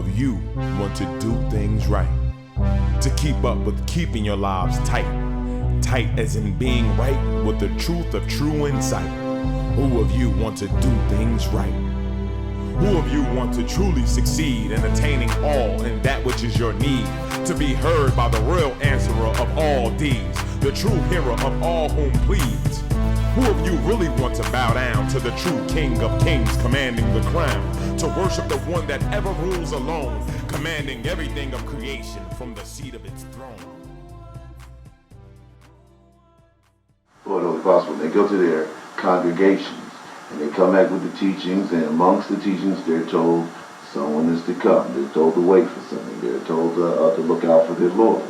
of you want to do things right? To keep up with keeping your lives tight. Tight as in being right with the truth of true insight. Who of you want to do things right? Who of you want to truly succeed in attaining all in that which is your need? To be heard by the real answerer of all deeds, the true hero of all whom pleads. Who of you really want to bow down to the true King of Kings commanding the crown? To worship the one that ever rules alone, commanding everything of creation from the seat of its throne. Lord, Holy Gospel, they go to their congregations and they come back with the teachings, and amongst the teachings they're told someone is to come. They're told to wait for something. They're told to look out for their Lord.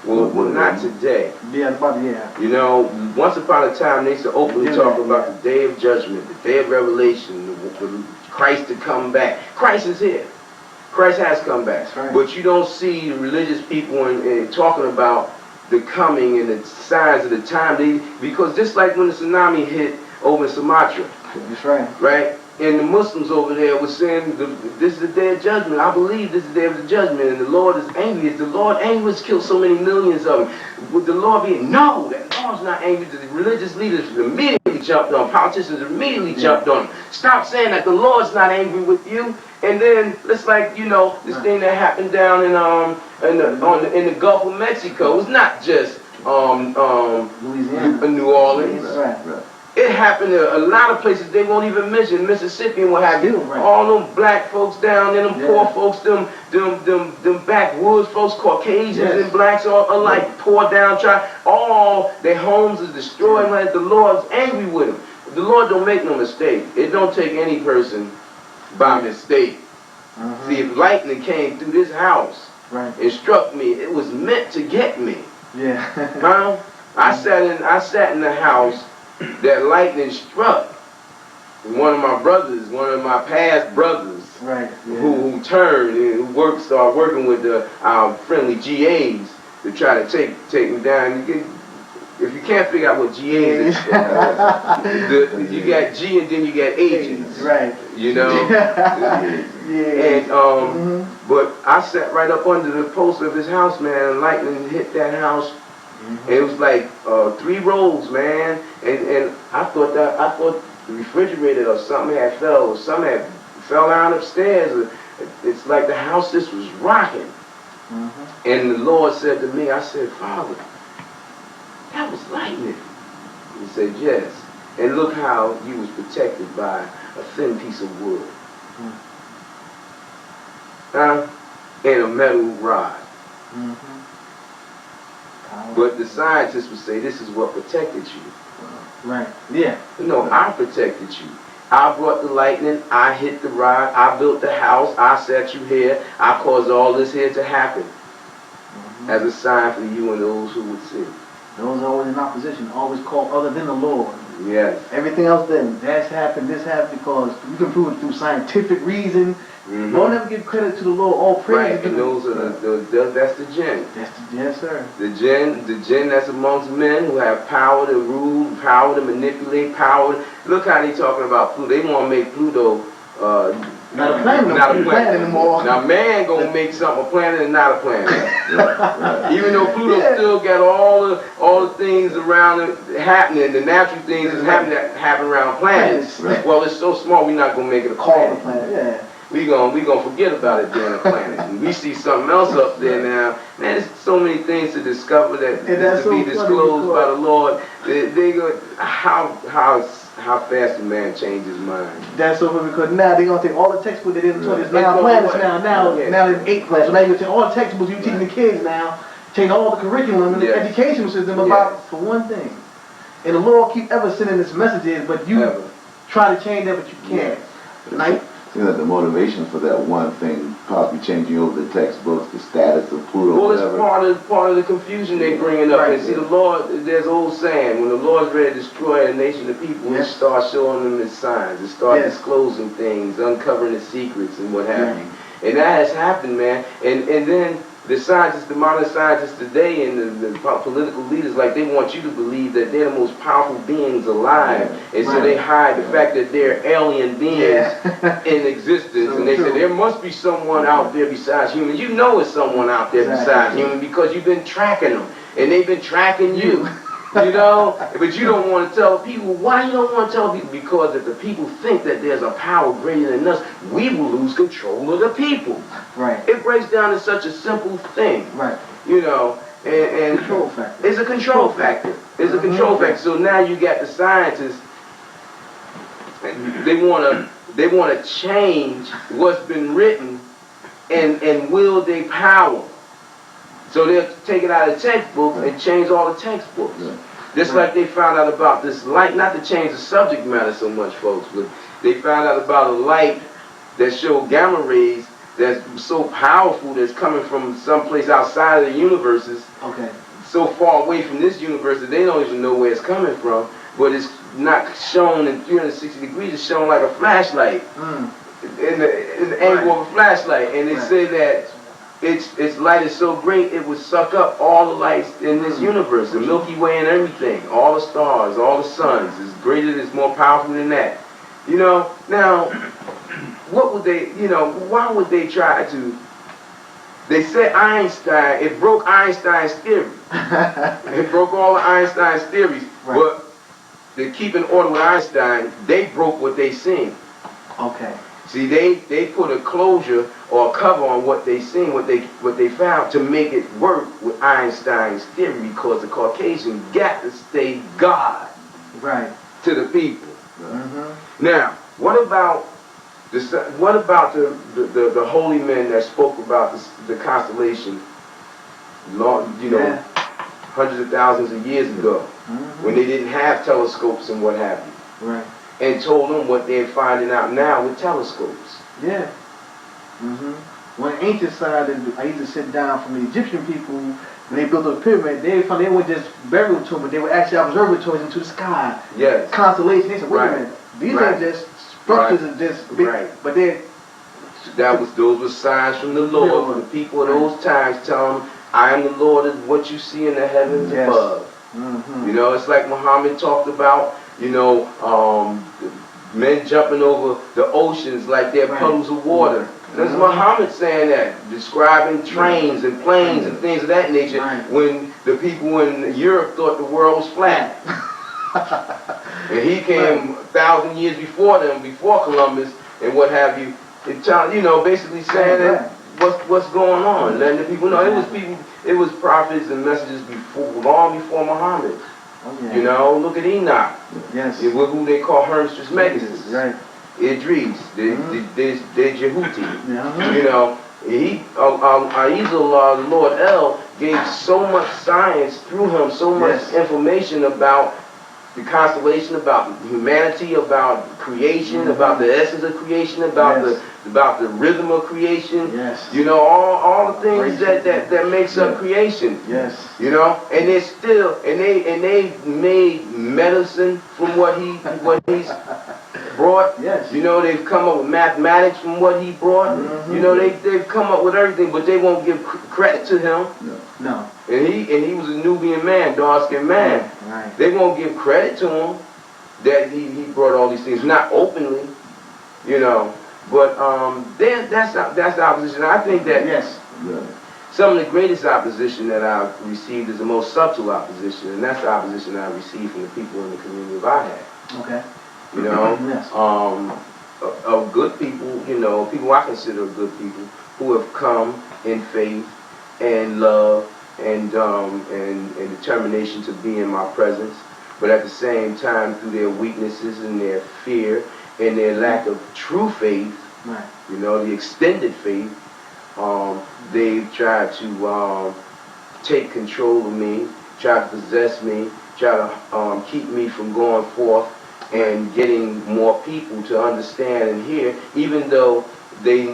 Well, not today. Yeah. You know, once upon a time they used to openly talk about the day of judgment, the day of revelation, the Christ to come back. Christ is here. Christ has come back. Right. But you don't see the religious people in talking about the coming and the signs of the time. Because just like when the tsunami hit over in Sumatra, That's right. right? And the Muslims over there were saying, this is the day of judgment. I believe this is the day of the judgment. And the Lord is angry. Is the Lord angry to kill so many millions of them? Would the Lord be? No, that Lord's not angry. The religious leaders immediately jumped on. Politicians immediately jumped on. Stop saying that the Lord's not angry with you. And then it's like, you know, this thing that happened down in the Gulf of Mexico. It's not just Louisiana. New Orleans. Right. It happened to a lot of places they won't even mention, Mississippi and what have you. Right. All them black folks down there, them poor folks, them backwoods folks, Caucasians and blacks are like poor downtrodden. All their homes is destroyed. Like the Lord's angry with them. The Lord don't make no mistake. It don't take any person by mistake. See, if lightning came through this house and struck me, it was meant to get me. Yeah. I sat in the house that lightning struck. One of my brothers, one of my past brothers, who turned and started working with our friendly GAs to try to take me down. If you can't figure out what GAs is, you got G and then you got agents. Right. You know? And but I sat right up under the post of his house, man, and lightning hit that house. It was like 3 rolls, man, and I thought the refrigerator or something had fell, or something had fell down upstairs. It's like the house just was rocking. And the Lord said to me, I said, Father, that was lightning. He said, yes. And look how you was protected by a thin piece of wood. And a metal rod. But the scientists would say this is what protected you. Right. Yeah. No, I protected you. I brought the lightning. I hit the rod. I built the house. I set you here. I caused all this here to happen as a sign for you and those who would see. Those always in opposition, always call other than the Lord. Yes. Everything else then, that's happened, this happened, because you can prove it through scientific reason. Don't ever give credit to the Lord. All praise. Right, and those are that's the jinn. Yes, sir. The jinn that's amongst men who have power to rule, power to manipulate, power. Look how they talking about Pluto. They want to make Pluto not a planet anymore. Now man gonna make something a planet and not a planet. Even though Pluto still got all the things around it happening, the natural things that happen around planets. Well, it's so small we're not gonna make it a planet. We gonna forget about it being a planet. And we see something else up there now. Man, there's so many things to discover that to be disclosed by the Lord. They go how fast a man changes his mind. That's so funny, because now they're gonna take all the textbooks they didn't there's 9 planets now there's 8 planets. So now you take all the textbooks you teaching the kids now, change all the curriculum and the educational system about for one thing. And the Lord keep ever sending this messages, but you try to change that, but you can't. Right? Seems like the motivation for that one thing possibly changing over the textbooks, the status of Pluto. Well, it's part of the confusion they bringing up. And see, the Lord, there's an old saying, when the Lord's ready to destroy a nation of people, He starts showing them His signs. He starts disclosing things, uncovering the secrets and what have you. And that has happened, man. And then the scientists, the modern scientists today, and the political leaders, like they want you to believe that they're the most powerful beings alive, and so they hide the fact that they're alien beings in existence, so and they say there must be someone out there besides human. You know it's someone out there besides human because you've been tracking them, and they've been tracking you. You know, but you don't want to tell people. Why you don't want to tell people? Because if the people think that there's a power greater than us, we will lose control of the people. Right. It breaks down to such a simple thing. Right. You know, and control factor. It's a control factor. It's a control factor. So now you got the scientists. They want to change what's been written and wield their power. So they'll take it out of textbooks and change all the textbooks. Just like they found out about this light, not to change the subject matter so much, folks, but they found out about a light that showed gamma rays that's so powerful that's coming from someplace outside of the universes, so far away from this universe that they don't even know where it's coming from, but it's not shown in 360 degrees, it's shown like a flashlight, in the angle of a flashlight, and they say that its light is so great it would suck up all the lights in this universe, the Milky Way and everything, all the stars, all the suns. It's greater, it's more powerful than that. You know, now, what would they, you know, why would they try to, they said Einstein, it broke Einstein's theory. It broke all of Einstein's theories, but to keep in order with Einstein, they broke what they seen. See, they put a closure or a cover on what they seen, what they found, to make it work with Einstein's theory, because the Caucasian got to stay God to the people. Now, what about the holy men that spoke about the constellation, you know, hundreds of thousands of years ago, when they didn't have telescopes and what have you? And told them what they're finding out now with telescopes. When the ancient side, I used to sit down from the Egyptian people, when they built the pyramid, they weren't just burial tombs, but they were actually observatories into the sky. Constellations. They said, wait a minute, these ain't just structures and just big, but they're... Those were signs from the Lord, from the people of those times, telling them, I am the Lord of what you see in the heavens above. You know, it's like Muhammad talked about, you know, men jumping over the oceans like they're puddles of water. That's Muhammad saying that, describing trains and planes and things of that nature, when the people in Europe thought the world was flat. And he came 1,000 years before them, before Columbus and what have you, and you know, basically saying that what's going on, letting the people know. It was prophets and messages long before Muhammad. You know, look at Enoch. Who they call Hermes Trismegistus. Idris, the Jehuti. You know, Aizullah, the Lord El, gave so much science through him, so much information about the constellation, about humanity, about creation, about the essence of creation, about the rhythm of creation. You know, all the things that makes up creation. You know, and they still they made medicine from what he's brought. You know, they've come up with mathematics from what he brought. You know, they've come up with everything, but they won't give credit to him. And he was a Nubian man, dark-skinned man. They won't give credit to him that he brought all these things, not openly, you know. But that's the opposition. I think that some of the greatest opposition that I've received is the most subtle opposition, and that's the opposition I received from the people in the community of A.H.A.D. You know, of good people, you know, people I consider good people who have come in faith and love and determination to be in my presence, but at the same time, through their weaknesses and their fear and their lack of true faith, you know, the extended faith, they've tried to take control of me, try to possess me, try to keep me from going forth and getting more people to understand and hear, even though they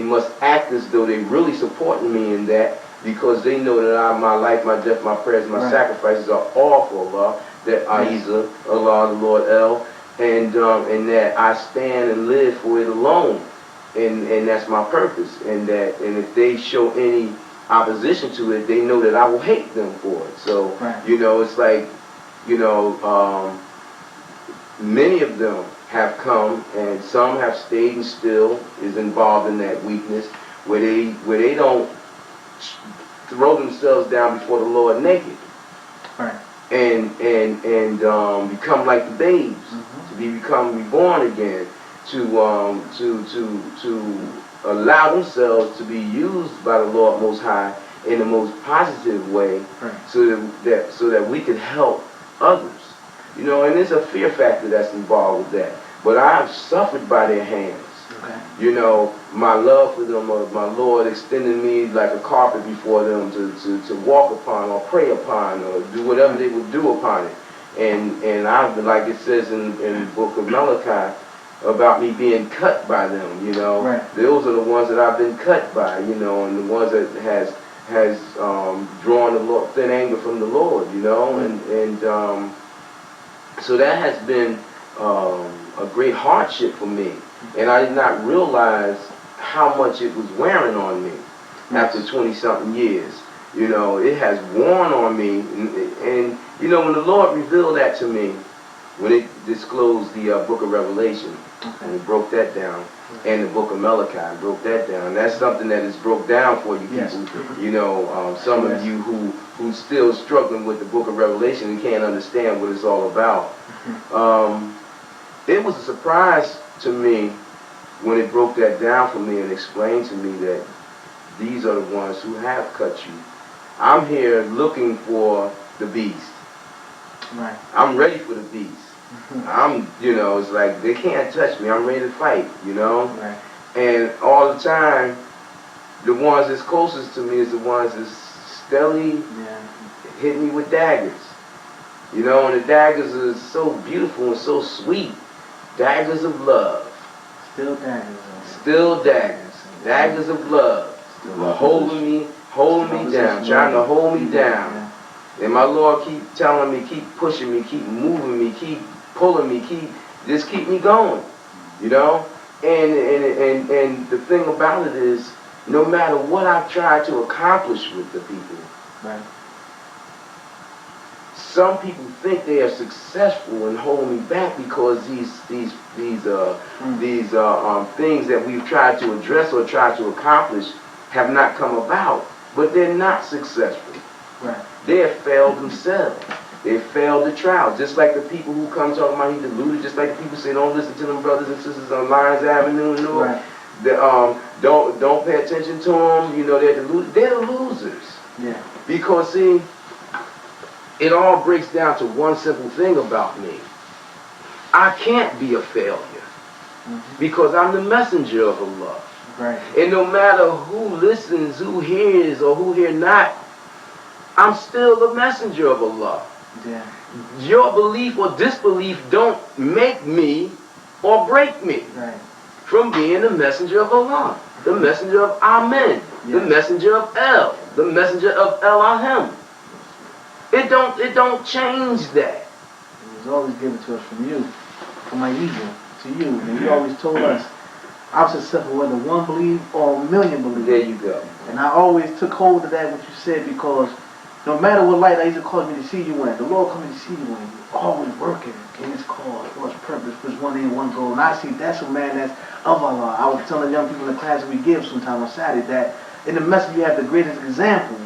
must act as though they really supporting me in that, because they know that my life, my death, my prayers, my sacrifices are all for Allah, that Aiza, Allah, the Lord El, and that I stand and live for it alone. and that's my purpose. And if they show any opposition to it, they know that I will hate them for it. So you know, it's like, you know, many of them have come, and some have stayed and still is involved in that weakness, where they don't throw themselves down before the Lord naked, and become like the babes, to become reborn again, to allow themselves to be used by the Lord Most High in the most positive way, so that we could help others. You know, and there's a fear factor that's involved with that. But I've suffered by their hands. You know, my love for them, my Lord extending me like a carpet before them to walk upon or pray upon or do whatever they would do upon it. And I've been, like it says in the book of Malachi, about me being cut by them, you know. Those are the ones that I've been cut by, you know, and the ones that has drawn the Lord, thin anger from the Lord, you know, and so that has been a great hardship for me, and I did not realize how much it was wearing on me after 20-something years. You know, it has worn on me, and you know, when the Lord revealed that to me, when it disclosed the book of Revelation, and it broke that down, and the book of Malachi broke that down. That's something that is broke down for you people. You know, some of you who's still struggling with the book of Revelation and can't understand what it's all about. It was a surprise to me when it broke that down for me and explained to me that these are the ones who have cut you. I'm here looking for the beast. I'm ready for the beast. You know, it's like they can't touch me. I'm ready to fight, you know? And all the time, the ones that's closest to me is the ones that's steadily hit me with daggers. You know, and the daggers are so beautiful and so sweet. Daggers of love. Still daggers. Still daggers. Daggers of love. Holding me down, trying to hold me down. And my Lord keep telling me, keep pushing me, keep moving me, keep pulling me, just keep me going. You know? And the thing about it is, no matter what I've tried to accomplish with the people, some people think they are successful in holding me back because these things that we've tried to address or tried to accomplish have not come about. But they're not successful. They have failed themselves. They failed the trial. Just like the people who come talking about he deluded, just like the people say don't listen to them brothers and sisters on Lyons Avenue and Newark. Don't pay attention to them. You know, they're the losers. Because see, it all breaks down to one simple thing about me. I can't be a failure because I'm the messenger of Allah. And no matter who listens, who hears, or who hear not, I'm still the messenger of Allah. Your belief or disbelief don't make me or break me from being the messenger of Allah, the messenger of Amen, the messenger of El, the messenger of Elohim. It don't change that. It was always given to us from you, from my ego to you, and you always told us, I'm successful whether one believe or a million believe. There you go. And I always took hold of that, what you said, because no matter what light I used to cause me to see you in, the Lord called me to see you in, you're always working in His cause, for His purpose, for His one aim, one goal. And I see that's a man that's of Allah. I was telling young people in the class that we give sometime on Saturday that in the message you have the greatest example.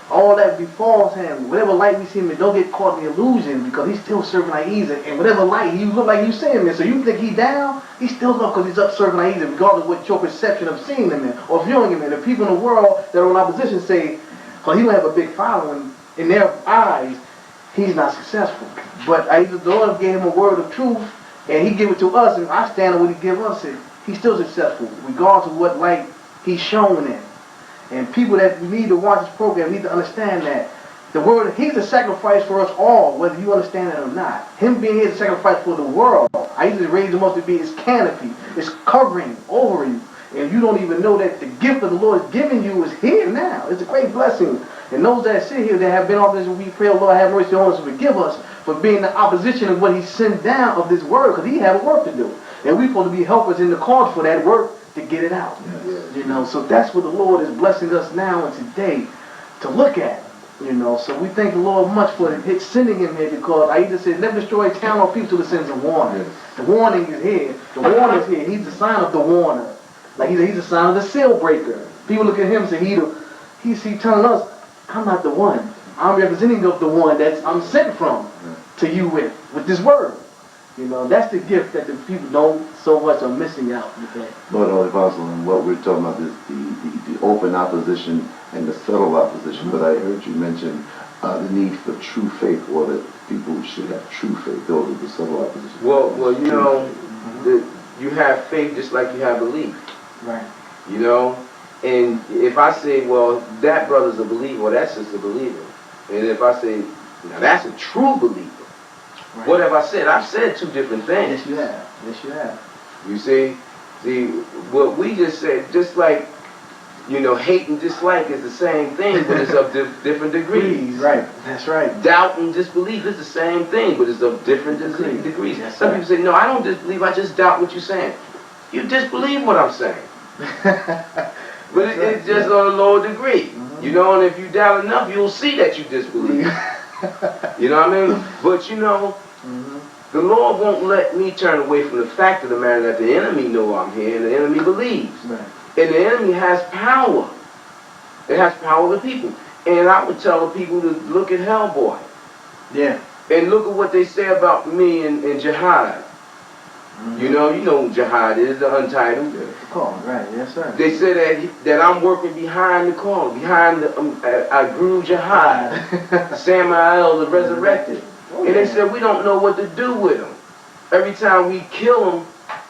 All that befalls him, whatever light we see him in, don't get caught in the illusion because he's still serving A'iza. And whatever light he look like you see him in, so you think he's down, he's still up because he's up serving A'iza, regardless of what your perception of seeing him in or viewing him in. The people in the world that are in opposition say, because he don't have a big following, in their eyes, he's not successful. But A'iza, the Lord gave him a word of truth, and He gave it to us, and I stand on what He gave us. He's still successful, regardless of what light he's shown in. And people that need to watch this program need to understand that the word, He's a sacrifice for us all, whether you understand it or not. Him being here is a sacrifice for the world. I used to raise Him up to be His canopy, His covering over you. And you don't even know that the gift of the Lord is giving you is here now. It's a great blessing. And those that sit here that have been off this, we pray, oh Lord, have mercy on us and forgive us for being the opposition of what He sent down of this word, because He had a work to do. And we're supposed to be helpers in the cause for that work to get it out. Yes. You know, so that's what the Lord is blessing us now and today to look at. You know, so we thank the Lord much for His sending Him here, because Aida said, never destroy a town or people till it sends a warning. Yes. The warning is here. The warning is here. He's the sign of the warner. Like he's the sign of the seal breaker. People look at him and say, he's telling us, I'm not the one. I'm representing of the one that I'm sent from to you with this word. You know, that's the gift that the people don't so much are missing out with that. Lord, Holy Apostle, and what we're talking about is the open opposition and the subtle opposition. But I heard you mention the need for true faith, or that people should have true faith over the subtle opposition. Well, you know, you have faith just like you have belief. Right. You know, and if I say, well, that brother's a believer, or that sister's a believer, and if I say, now that's a true believer, Right. what have I said? I've said two different things. Yes, you have. Yes, you have. You see, what we just said, just like, you know, hate and dislike is the same thing, but it's of different degrees. Right. That's right. Doubt and disbelief is the same thing, but it's of different degrees. Yes, Some sir. people say, no, I don't disbelieve, I just doubt what you're saying. You disbelieve what I'm saying. But it's just on a lower degree. Mm-hmm. You know, and if you doubt enough, you'll see that you disbelieve. You know what I mean? But you know, the Lord won't let me turn away from the fact of the matter that the enemy know I'm here and the enemy believes. Right. And the enemy has power. It has power with people. And I would tell the people to look at Hellboy. Yeah. And look at what they say about me in Jihad. You know who Jihad is, the Untitled. Call, right, yes, sir. They say that I'm working behind the call, behind the, I grew Jihad, Samael the resurrected. And they said we don't know what to do with him. Every time we kill him,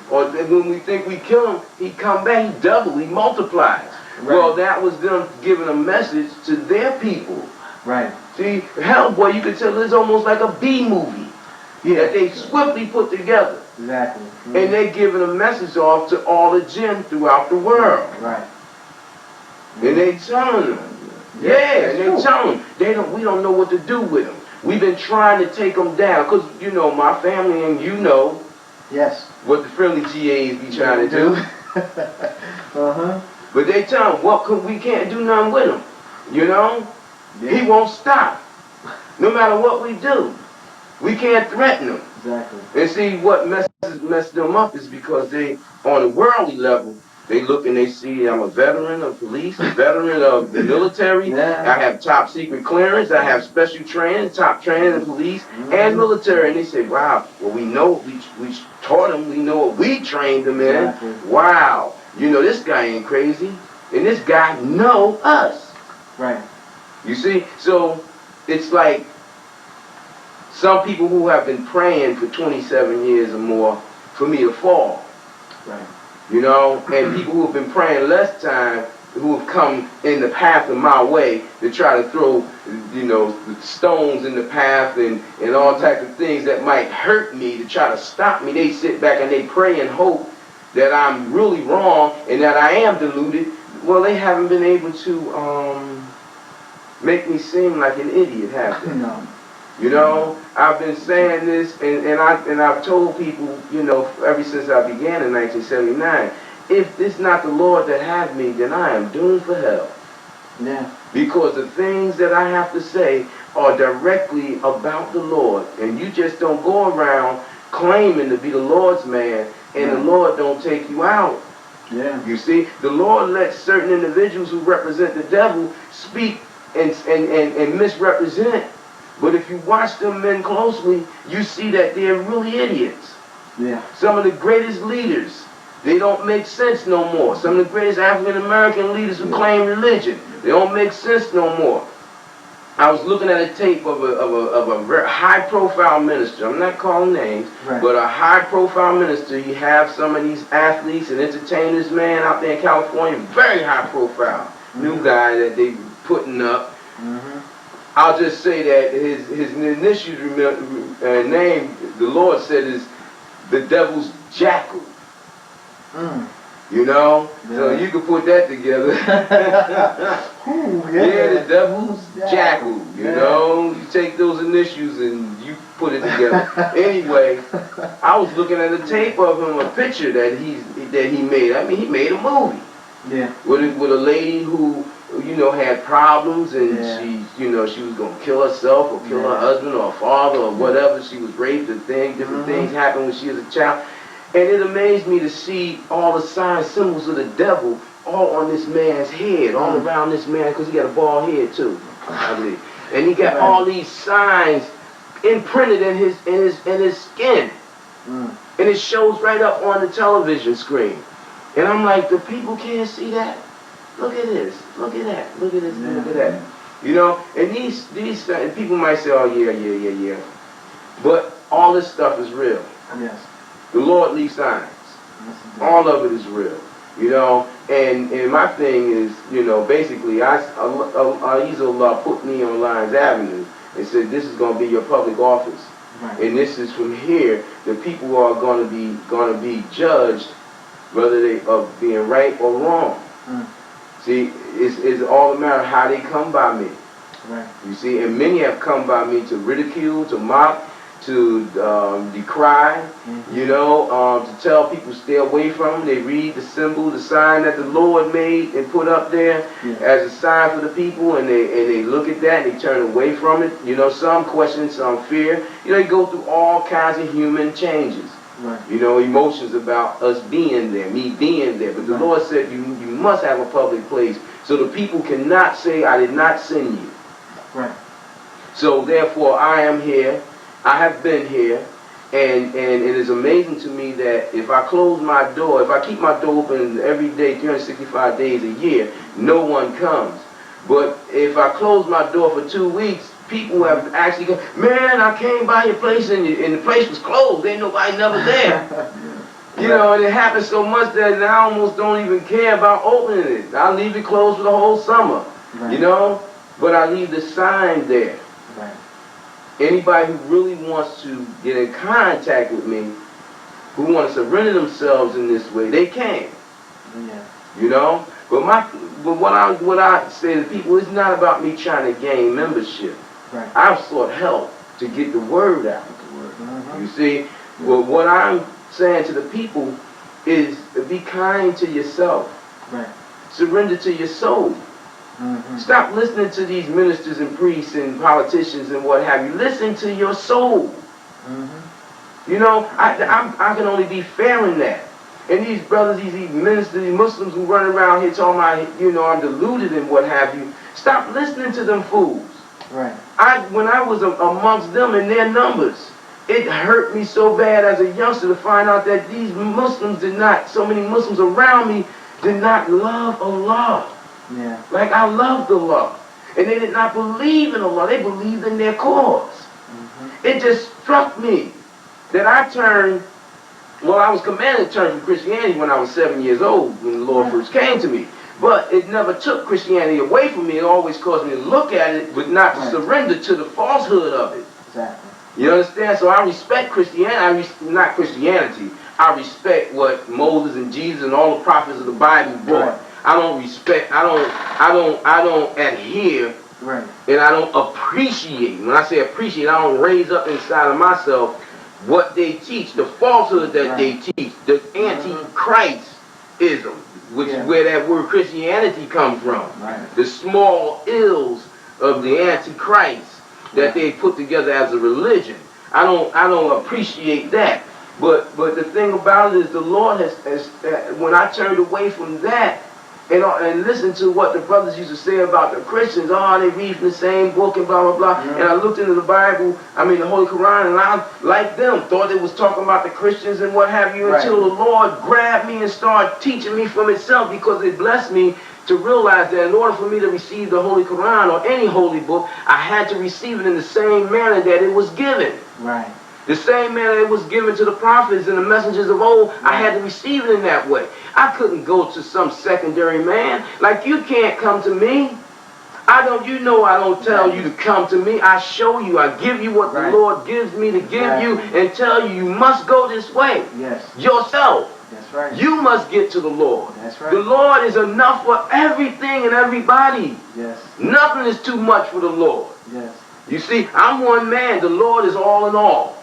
or when we think we kill him, he come back, he double, he multiplies. Right. Well, that was them giving a message to their people. Right. See, Hellboy, you could tell it's almost like a B movie that they swiftly put together. Exactly. And they're giving a message off to all the jinn throughout the world. Right. And they telling them. Yeah, and they telling them. We don't know what to do with them. We've been trying to take them down. Because, you know, my family and you know Yes. what the friendly GAs be trying to do. Uh-huh. But they tell him, we can't do nothing with him. You know? He won't stop. No matter what we do. We can't threaten him. Exactly. And see, what messed them up is because they, on a worldly level, they look and they see I'm a veteran of police, a veteran of the military. I have top secret clearance. I have special training, top training in police and military. And they say, wow, well, we know, we taught them, we know what we trained them in. Exactly. Wow, you know, this guy ain't crazy. And this guy know us. Right. You see? So it's like some people who have been praying for 27 years or more for me to fall. Right. You know, and people who have been praying less time, who have come in the path of my way to try to throw, you know, stones in the path and all types of things that might hurt me to try to stop me. They sit back and they pray and hope that I'm really wrong and that I am deluded. Well, they haven't been able to make me seem like an idiot, have they? No. You know, I've been saying this, and I've told people, you know, ever since I began in 1979, if it's not the Lord that had me, then I am doomed for hell. Yeah. Because the things that I have to say are directly about the Lord, and you just don't go around claiming to be the Lord's man, and the Lord don't take you out. Yeah. You see, the Lord lets certain individuals who represent the devil speak and misrepresent. But if you watch them men closely, you see that they're really idiots. Yeah. Some of the greatest leaders, they don't make sense no more. Some of the greatest African American leaders who claim religion, they don't make sense no more. I was looking at a tape of a very high profile minister. I'm not calling names, but a high profile minister. You have some of these athletes and entertainers, man, out there in California, very high profile. New guy that they putting up. I'll just say that his initial name, the Lord said, is the devil's jackal. You know? Yeah. So you can put that together. Ooh, Yeah, the devil's jackal. You know? You take those initials and you put it together. Anyway, I was looking at a tape of him, a picture that he made. I mean, he made a movie. Yeah. With a lady who, you know, had problems and she, you know, she was gonna kill herself or kill her husband or her father or whatever. She was raped and different things happened when she was a child. And it amazed me to see all the signs, symbols of the devil all on this man's head, all around this man, because he got a bald head too, I believe. And he got all these signs imprinted in his skin. And it shows right up on the television screen. And I'm like, the people can't see that? Look at this, look at that, look at this, look at that. You know, and these people might say, oh yeah. But all this stuff is real. Yes. The Lord leaves signs. All of it is real. You know, and my thing is, you know, basically Allah put me on Lyons Avenue and said, this is going to be your public office. Right. And this is from here, the people are going to be judged whether they are being right or wrong. See, it's all a matter of how they come by me. Right. You see, and many have come by me to ridicule, to mock, to decry, you know, to tell people stay away from them. They read the symbol, the sign that the Lord made and put up there as a sign for the people, and they look at that and they turn away from it. You know, some question, some fear. You know, they go through all kinds of human changes. Right. You know, emotions about us being there, me being there. But the Lord said you must have a public place so the people cannot say I did not send you. Right. So therefore I am here. I have been here, and it is amazing to me that if I close my door, if I keep my door open every day, 365 days a year, no one comes. But if I close my door for 2 weeks, people have actually gone, man, I came by your place and the place was closed. Ain't nobody never there. You know, and it happens so much that I almost don't even care about opening it. I leave it closed for the whole summer, you know, but I leave the sign there. Right. Anybody who really wants to get in contact with me, who want to surrender themselves in this way, they can. Yeah. You know? But what I say to people, it's not about me trying to gain membership. Right. I've sought help to get the word out. You see? Well, what I'm saying to the people is be kind to yourself. Right. Surrender to your soul. Stop listening to these ministers and priests and politicians and what have you. Listen to your soul. You know, I can only be fair in that. And these brothers, these ministers, these Muslims who run around here talking about, you know, I'm deluded and what have you. Stop listening to them fools. Right. When I was amongst them in their numbers, it hurt me so bad as a youngster to find out that these Muslims so many Muslims around me did not love Allah. Yeah. Like I loved Allah. And they did not believe in Allah. They believed in their cause. It just struck me that I was commanded to turn from Christianity when I was 7 years old, when the Lord first came to me. But it never took Christianity away from me. It always caused me to look at it, but not to surrender to the falsehood of it. Exactly. You understand? So I respect Christianity. Not Christianity. I respect what Moses and Jesus and all the prophets of the Bible brought. Right. I don't adhere, right, and I don't appreciate. When I say appreciate, I don't raise up inside of myself what they teach, the falsehood that they teach, the anti-Christism, which is where that word Christianity comes from. Right. The small ills of the antichrist that they put together as a religion. I don't appreciate that. But the thing about it is the Lord has when I turned away from that, and listen to what the brothers used to say about the Christians. Oh, they read from the same book and blah, blah, blah. And I looked into the Bible, the Holy Quran, and I, like them, thought it was talking about the Christians and what have you, until the Lord grabbed me and started teaching me from itself, because it blessed me to realize that in order for me to receive the Holy Quran or any holy book, I had to receive it in the same manner that it was given. Right. The same manner it was given to the prophets and the messengers of old, I had to receive it in that way. I couldn't go to some secondary man. Like, you can't come to me. I don't tell you to come to me. I show you. I give you what the Lord gives me to give you and tell you must go this way. Yes. Yourself. That's right. You must get to the Lord. That's right. The Lord is enough for everything and everybody. Yes. Nothing is too much for the Lord. Yes. You see, I'm one man. The Lord is all in all.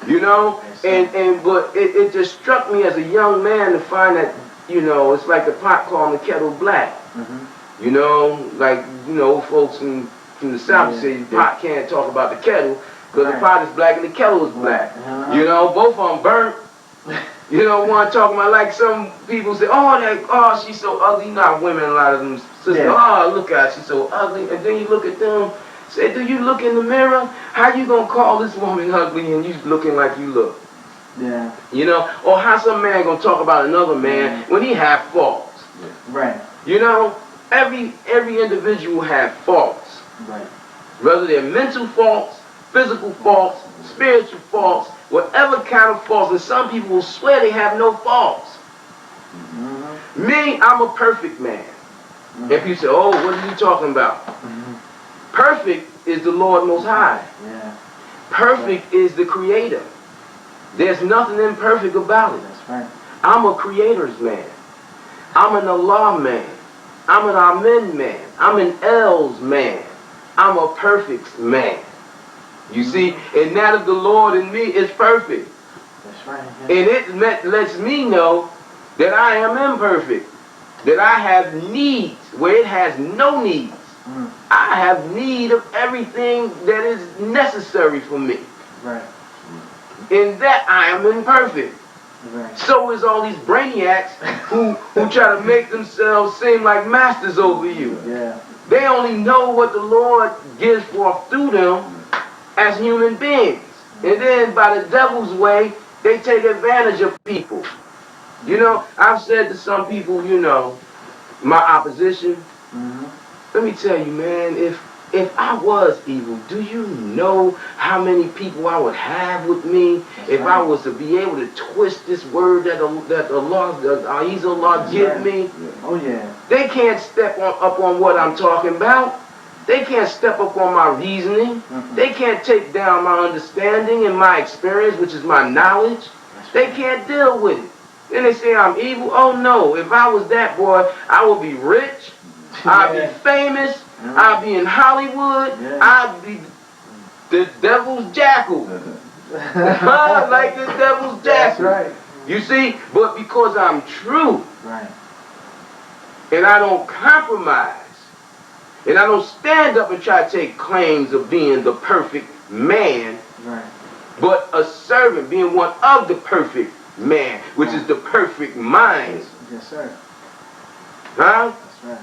You know? But it just struck me as a young man to find that, you know, it's like the pot calling the kettle black. Mm-hmm. You know, like, you know, folks from the South say the pot can't talk about the kettle because the pot is black and the kettle is black. You know, both of them burnt. You know, one talking about, like some people say, oh, she's so ugly. You know, women, a lot of them sisters, oh, look at her, she's so ugly. And then you look at them, say, do you look in the mirror? How you gonna call this woman ugly and you looking like you look? Yeah. You know, or how some man gonna talk about another man when he have faults? Right. You know, every individual have faults. Right. Whether they're mental faults, physical faults, spiritual faults, whatever kind of faults. And some people will swear they have no faults. Mm-hmm. Me, I'm a perfect man. Mm-hmm. If you say, oh, what are you talking about? Mm-hmm. Perfect is the Lord Most High. Yeah. Perfect is the Creator. There's nothing imperfect about it. That's right. I'm a Creator's man. I'm an Allah man. I'm an Amen man. I'm an L's man. I'm a perfect man. You see, and that of the Lord in me is perfect. That's right. And it lets me know that I am imperfect. That I have needs where it has no needs. I have need of everything that is necessary for me. Right. In that I am imperfect. Right. So is all these brainiacs who try to make themselves seem like masters over you. Yeah. They only know what the Lord gives forth through them as human beings. And then by the devil's way, they take advantage of people. You know, I've said to some people, you know, my opposition, let me tell you, man, if I was evil, do you know how many people I would have with me if I was to be able to twist this word that Allah give me? Oh yeah. They can't step up on what I'm talking about. They can't step up on my reasoning. They can't take down my understanding and my experience, which is my knowledge. They can't deal with it. Then they say I'm evil. Oh no, if I was that boy, I would be rich. I'd be famous. I'd be in Hollywood. I'd be the devil's jackal. Like the devil's jackal. That's right. You see, but because I'm true. Right. And I don't compromise. And I don't stand up and try to take claims of being the perfect man. Right. But a servant, being one of the perfect man, which is the perfect mind. Yes, sir. Huh? That's right.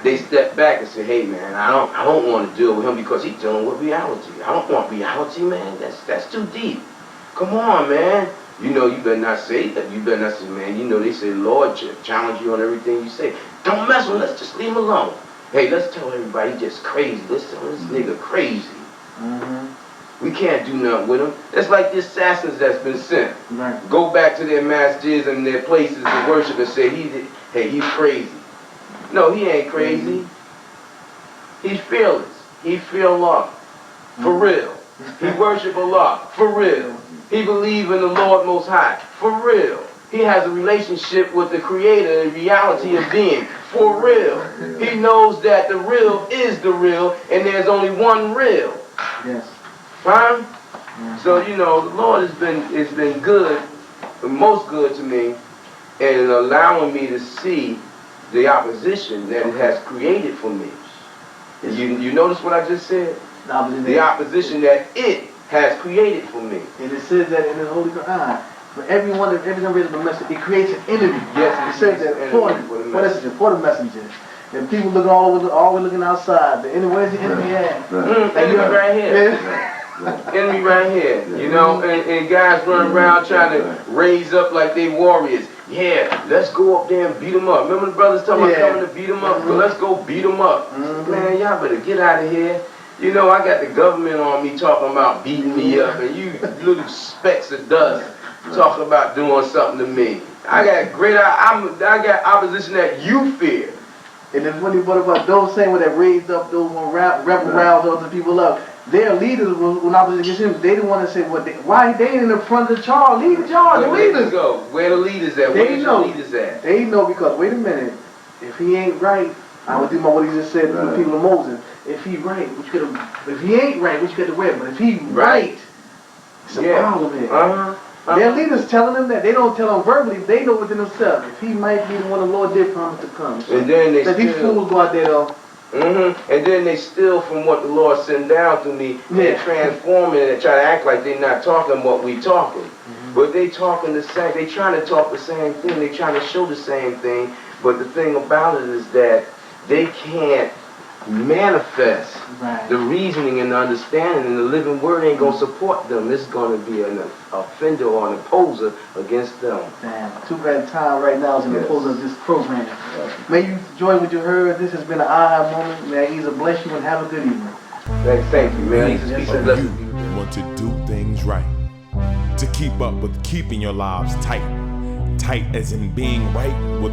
They step back and say, hey man, I don't want to deal with him because he's dealing with reality. I don't want reality, man. That's too deep. Come on, man. You know, you better not say that. You better not say, man, you know, they say, Lord, challenge you on everything you say. Don't mess with him. Let's just leave him alone. Hey, let's tell everybody he's just crazy. Let's tell this nigga crazy. We can't do nothing with him. It's like the assassins that's been sent. Right. Go back to their masjids and their places to worship and say, he's crazy. No, he ain't crazy. He's fearless. He fear Allah. For real. He worship Allah. For real. He believe in the Lord Most High. For real. He has a relationship with the Creator, the reality of being. For real. He knows that the real is the real, and there's only one real. Yes. Fine? So, you know, the Lord has been good, the most good to me, in allowing me to see the opposition that it has created for me. You notice what I just said? The opposition that it has created for me. And it says that in the Holy Quran. For everyone that ever reads the message, it creates an enemy. Yes, it says that for the messenger. And people looking always looking outside. The enemy, where's the enemy at? Enemy right here. Enemy right here. You know, and guys run around trying to raise up like they warriors. Yeah, let's go up there and beat them up. Remember the brothers talking about coming to beat them up? Well, let's go beat them up. Man, y'all better get out of here. You know, I got the government on me talking about beating me up, and you little specks of dust talking about doing something to me. I got opposition that you fear. And then when you put about those same way that raised up those rebel rounds other people up, their leaders, when I was against him, they didn't want to say why they in the front of the charge. Lead the charge, the leaders. Go. Where the leaders at? Where's the leaders at? They know because, wait a minute, if he ain't right, I would do what he just said to the people of Moses. If he right, if he ain't right, what you got to wear? But if he right, it's a problem here. Their leaders telling them that. They don't tell them verbally, they know within themselves. If he might be the one the Lord did promise to come. So, and then these fools go out there though. And then they steal from what the Lord sent down to me and transform it and try to act like they're not talking what we talking. But they talking the same, they trying to talk the same thing, they trying to show the same thing, but the thing about it is that they can't manifest the reasoning and the understanding, and the living word ain't going to support them. It's going to be an offender or an opposer against them. Damn, too bad time right now is an opposer of this program. May you enjoy what you heard. This has been an aha moment. May He bless you and have a good evening. Thank you, man. You want to do things right, to keep up with keeping your lives tight, tight as in being right with